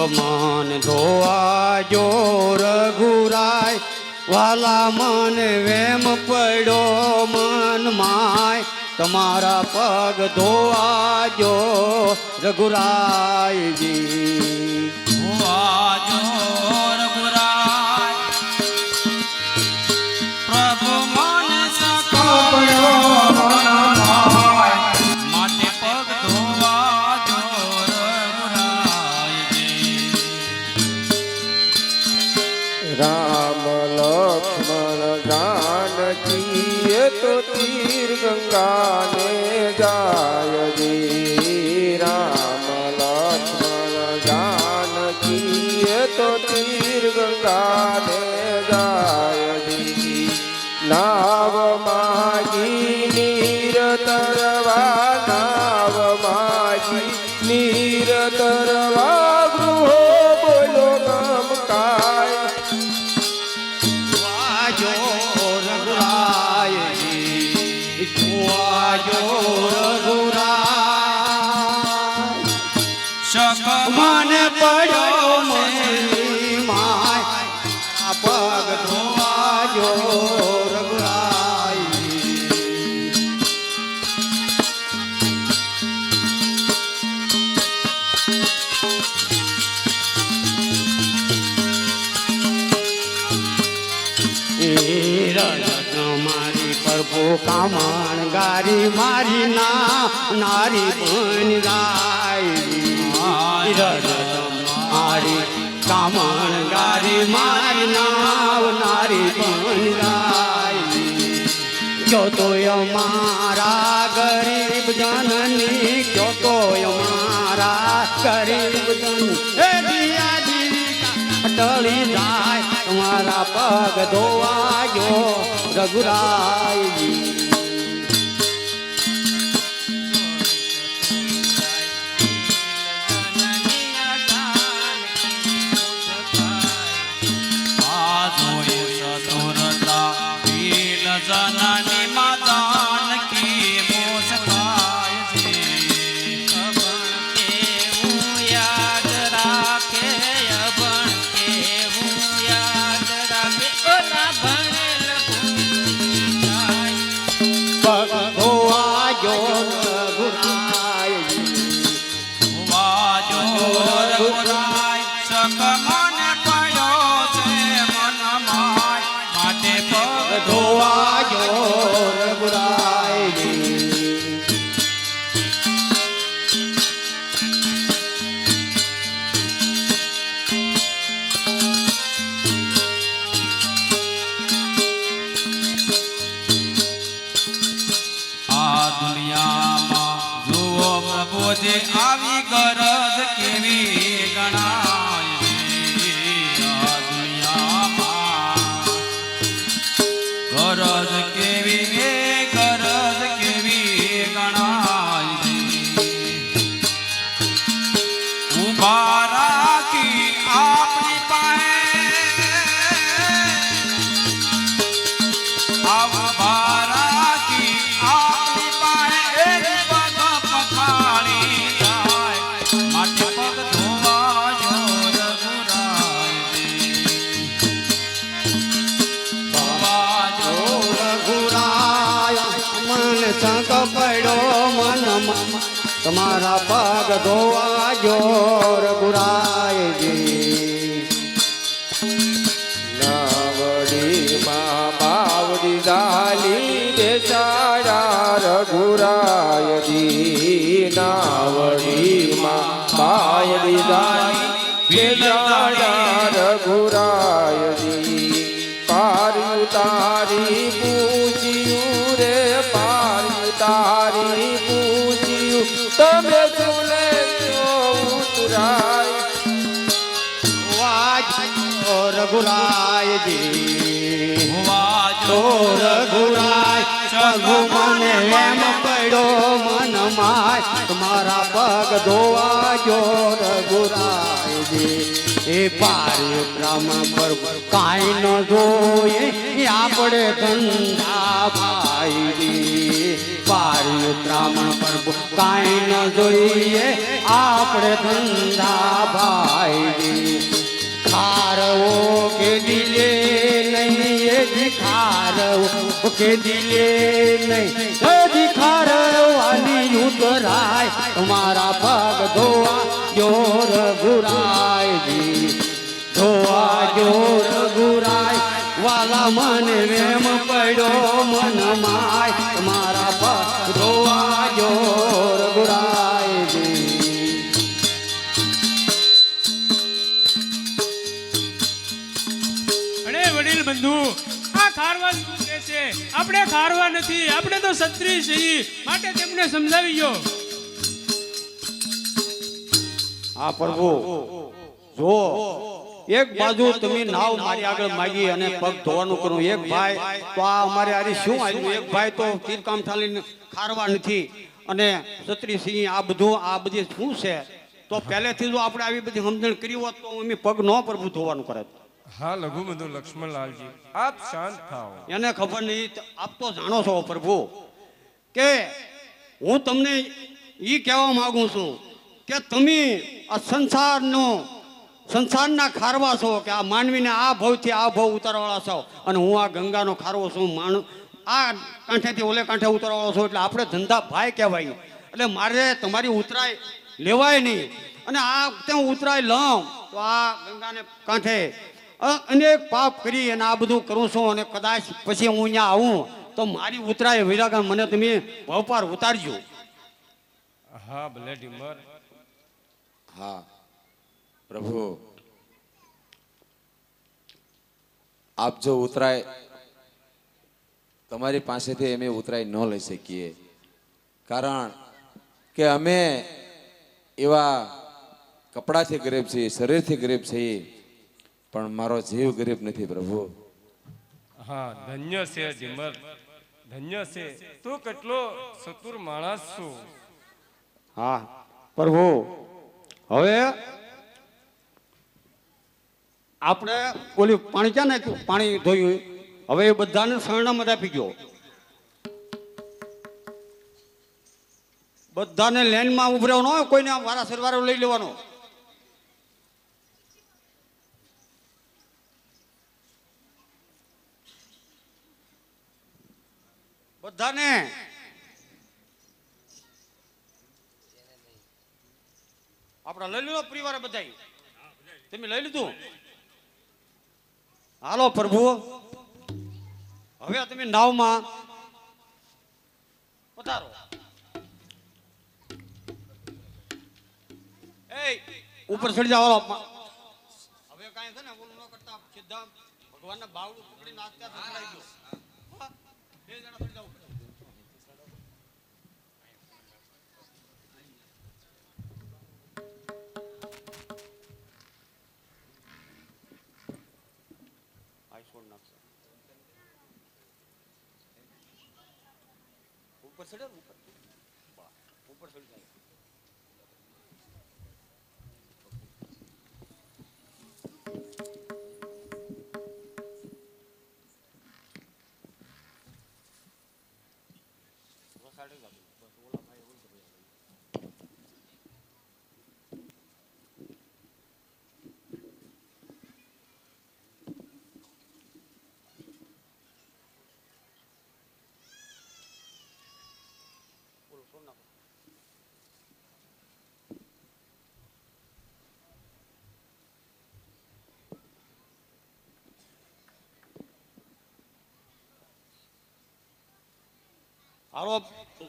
મન ધોવાજો રઘુરાય વાલા મન વેમ પડ્યો મન માય તમારા પગ ધોવાજો રઘુરાયજી ધોવાજો રઘુરાય પ્રભુ મન સકળ્યો માટે પગ ધોવાજો રામ લક્ષ્મણ જાનકી તો તીર ગંગાને જાય જી રામ લક્ષ્મણ જાનકી તો તીર ગંગાને જાય જી નાવ માગી નીર તરવા નાવ માગી નીર તરવા ગૃહો બોલો ગમકાય મન પડ્યો મની માય પગ ધોવાજો રઘુરાય મારી પ્રભુ કામણ ગારી મારી ના નારી બન જાય મારી કામણ ગારી મારી નાવ નારી બન જાય ક્યો તો અમારા ગરીબ જનની ક્યો તો અમારા ગરીબ જન હે દિયા જીવિકા ટળી જાય તમારા પગ ધોવાજો રઘુરાયજી જનની માતાન કી મોસકાય છે અબણ કેવું યાદ રાખે અબણ કેવું યાદ રાખે ઓલા ભણેલ ભૂલી જાય પગ ધોવાજો રઘુરાયજી ધોવાજો રઘુરાય સક મન પડ્યો છે મન માય માટે પગ ધોવાજો રઘુરાયજી આ દુનિયામાં જુઓ પ્રભુજી આવી ગરજ કેવી ગણાય આ દુનિયામાં ગરજ કેવી ગણાય ઉભા રાખી આપણી પાસે ઉભા રાખી આપણી પાસે પગ પખાળી જાય માટે પગ ધોવાજો રઘુરાય મન સંક પડ્યો મનમાં તમારા પગ ધોવાજો રઘુરાયજી નાવડી માં બાવડી ડાલી બેસાડા રઘુરાયજી નાવડી માં બાવડી ડાલી બેસાડા રઘુરાયજી પાર તારી પૂછ્યું રે પાર તારી પૂછ્યું તમે સુને ઉતરાય વાજો રઘુરાયજી વાજો રઘુરાય સગુ મને એમ પડ્યો મન માય તમારા પગ ધોવાજો રઘુરાયજી એ પારે બ્રાહ્મણ પર કાંઈ ન જોઈએ એ આપણે ધંધા ભાઈ પારે બ્રાહ્મણ પર કાંઈ ન જોઈએ આપણે ધંધા ભાઈ ખારવો કે દિલે નહીં એ ખારવો કે દિલે નહીં કદી ખારવાની ઉતરાય તમારા પગ ધોવા જોર ગુરાયજી ધોવા જોર ગુરાય વાલા મને વેમ પડ્યો મન માય તમારા પગ ધોવા જોર ગુરાયજી વડીલ બંધુ આ ખારવા શું કહે છે? આપણે ખારવા નથી, આપણે તો ક્ષત્રિય છીએ, માટે તેમને સમજાવી ગયો. આ પ્રભુ જો એક બાજુ તમે નાવ મારી આગળ માગી અને પગ ધોવાનું કરું એક ભાઈ તો આ અમારે આરી શું આવ્યું એક ભાઈ તો તીરકામ ઠાલીને ખારવા નથી અને ક્ષત્રિય સિંહ આ બધું આ બધી શું છે તો પહેલેથી જો આપણે આવી બધી સમજણ કરી હોત તો અમે પગ ન પ્રભુ ધોવાનું કરે. હા લઘુબંધુ લક્ષ્મણલાલજી આપ શાંત થાઓ. એને ખબર નહીં આપ તો જાણો છો પ્રભુ કે હું તમને એ કહેવા માંગુ છું કે તમે આ સંસારના ખારવા છો કે આ માનવીને આ ભવથી આ ભવ ઉતારવાળા છો અને હું આ ગંગાનો ખારવો છું આ કાંઠેથી ઓલે કાંઠે ઉતારવાળો છું એટલે આપણે ધંધા ભાઈ કહેવાય એટલે મારે તમારી ઉતરાય લેવાય નહીં અને આ હું ઉતરાય લઉં તો આ ગંગાને કાંઠે અનેક પાપ કરી અને આ બધું કરું છું અને કદાચ પછી હું અહીંયા આવું તો મારી ઉતરાય વિરાગા મને તમે ભવપાર ઉતારજો. હા ભલે ડીમર. હા પ્રભુ આપ જો ઉતરાય તમારી પાસેથી અમે ઉતરાય ન લઈ શકીએ કારણ કે અમે એવા કપડાથી ગરીબ છીએ શરીરથી ગરીબ છીએ પણ મારો જીવ ગરીબ નથી પ્રભુ. હા ધન્ય છે ડીમર ધન્ય છે તું કેટલો ચતુર માણસ છું. હા પ્રભુ હવે આપણે ઓલી પાણી ક્યાં નાખ્યું પાણી ધોયું હવે એ બધાને શરણામાં આપી ગયો બધાને લાઈનમાં ઉભરાવાનો હોય કોઈને વારા સરવારો લઈ લેવાનો બધાને આપણા લઈ લીધો પરિવારે બધા તમે લઈ લીધું હાલો પ્રભુ હવે તમે નાવમાં પધારો. એ ઉપર ચડી જાવ હવે કાંઈ છે ને ઓલું ન કરતા સીધા ભગવાનના બાવડું પકડી નાખતા સંભળાઈ ગયો. બે જણા ચડી જાવ. ઉપર ચડે ઉપર ચડી જાય. હાલો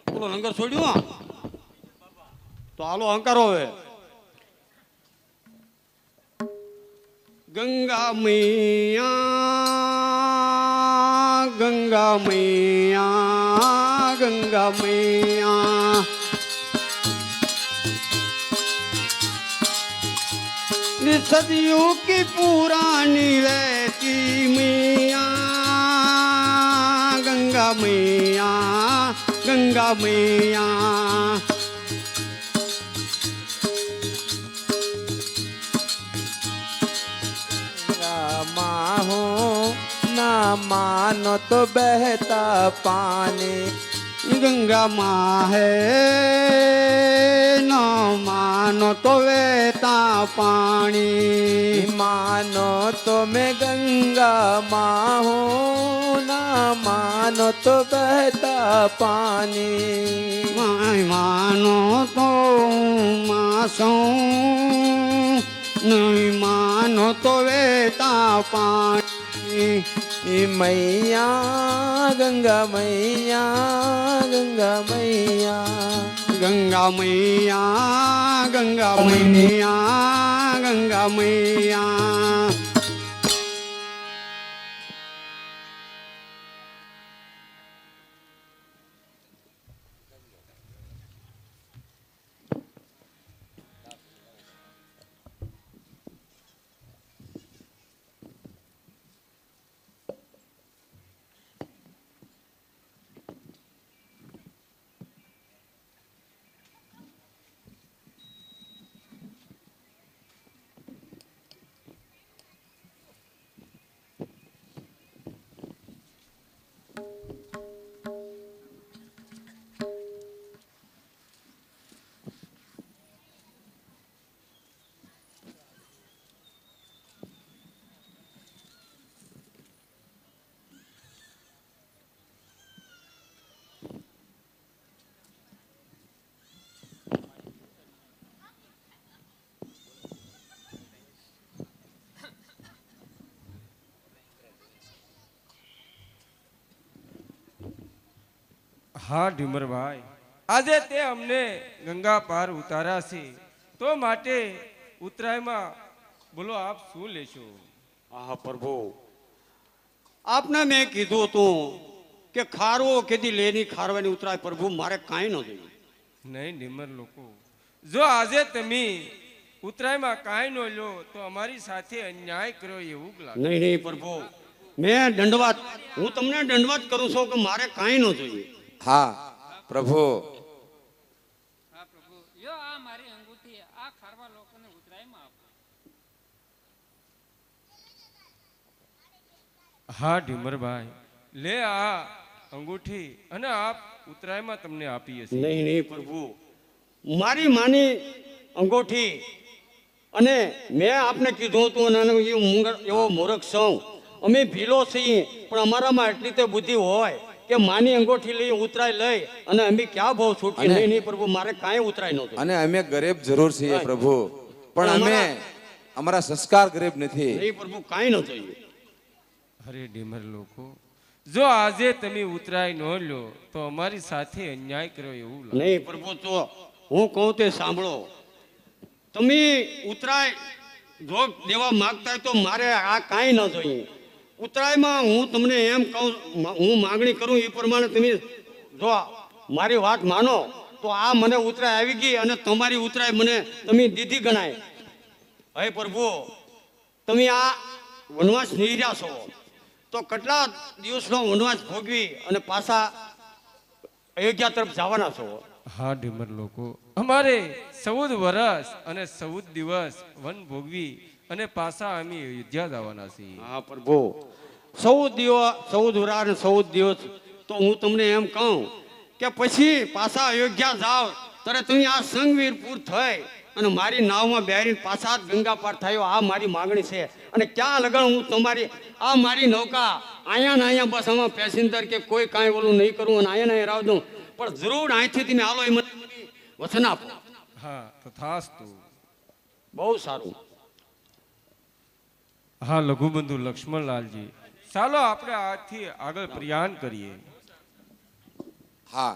પેલો લંગર છોડ્યું તો હાલો અહંકારો હવે ગંગા મૈયા ગંગા મૈયા ગંગા મૈયા सदियों की पुरानी रहती मैया गंगा मैया गंगा मैया मानो तो बहता पानी गंगा माँ है न मानो तो वेता पानी मानो तो मैं गंगा माँ हूँ ना मानो तो बहता पानी मानो तो मासो नहीं मानो तो वेता पानी मैया गंगा मैया गंगा मैया गंगा मैया गंगा मैया गंगा मैया હા ઢીમરભાઈ, આજે તે અમને ગંગા પાર ઉતાર્યા છે, તો માટે ઉતરાયમાં બોલો આપ શું લેશો? હા પ્રભુ, આપને મેં કીધું હતું કે ખારવો કેદી લેની ખારવાની ઉતરાય પ્રભુ, મારે કાંઈ ન જોઈએ. નહીં ઢીમર લોકો, જો આજે તમે ઉતરાયમાં કાંઈ ન લો તો અમારી સાથે અન્યાય કર્યો એવું જ લાગે. નહીં નહીં પ્રભુ, મેં દંડવાત, હું તમને દંડવાત કરું છું કે મારે કાંઈ ન જોઈએ. હા પ્રભુ, હા પ્રભુ, યો આ મારી અંગૂઠી આ ખારવા લોકોને ઉતરાયમાં આપો. હા ઢીમરભાઈ, લે આ અંગૂઠી અને આપ ઉતરાયમાં તમને આપીએ છીએ. નહીં નહીં પ્રભુ, મારી માની અંગૂઠી, અને મેં આપને કીધું હતું અને એવો મૂર્ખ છું, અમે ભીલો છીએ, પણ અમારામાં એટલી તે બુદ્ધિ હોય કે માની અંગૂઠી લઈ ઉતરાય લઈ અને અમે ક્યાં ભાવ છૂટકી. નહીં નહીં પ્રભુ, મારે કાંઈ ઉતરાય નહોતું. અને અમે ગરીબ જરૂર છીએ પ્રભુ, પણ અમે અમારા સંસ્કાર ગરીબ નથી. નહીં પ્રભુ, કાંઈ ન જોઈએ. અરે ઢીમર લોકો, જો આજે તમે ઉતરાય ન લો તો અમારી સાથે અન્યાય કર્યો એવું લાગે. નહીં પ્રભુ, તો હું કહું તે સાંભળો. તમે ઉતરાય જો દેવા માંગતા હોય તો મારે આ કાંઈ ન જોઈએ. ઉતરાયમાં હું તમને એમ કહું, હું માગણી કરું એ પ્રમાણે તમે જો મારી વાત માનો તો આ મને ઉતરાય આવી ગઈ અને તમારી ઉતરાય મને તમે દીધી ગણાય. હે પ્રભુ, તમે આ વનવાસ નીર્યા છો તો કેટલા દિવસનો વનવાસ ભોગવી અને પાછા અયોધ્યા તરફ જવાના છો. હા ઢીમર લોકો, અમારે 14 વર્ષ અને 14 દિવસ વન ભોગવી અને પાછા અમે અયોધ્યા જવાના છીએ. હા પ્રભુ, 14 દિવસ 14 વરા અને 14 દિવસ તો હું તમને એમ કહું કે પછી પાછા અયોધ્યા જાઓ ત્યારે તમે આ સંગવીરપુર થઈ અને મારી નાવમાં બેરીને પાછા જ ગંગા પાર થયો. આ મારી માગણી છે. અને ક્યાં લગન હું તમારી આ મારી નૌકા અહીંયા ને અહીંયા બસ આમાં પેસેન્જર કે કોઈ કાંઈ ઓલું નહીં કરું અને અહીંયા ને અહીંયા રાવ દઉં, પણ જરૂર અહીંથી તમે હાલો એ મને વચન આપો. હા તથાસ્તુ. બહુ સારું. હા લઘુબંધુ લક્ષ્મણલાલજી, ચાલો આપણે આજથી આગળ પ્રયાણ કરીએ. હા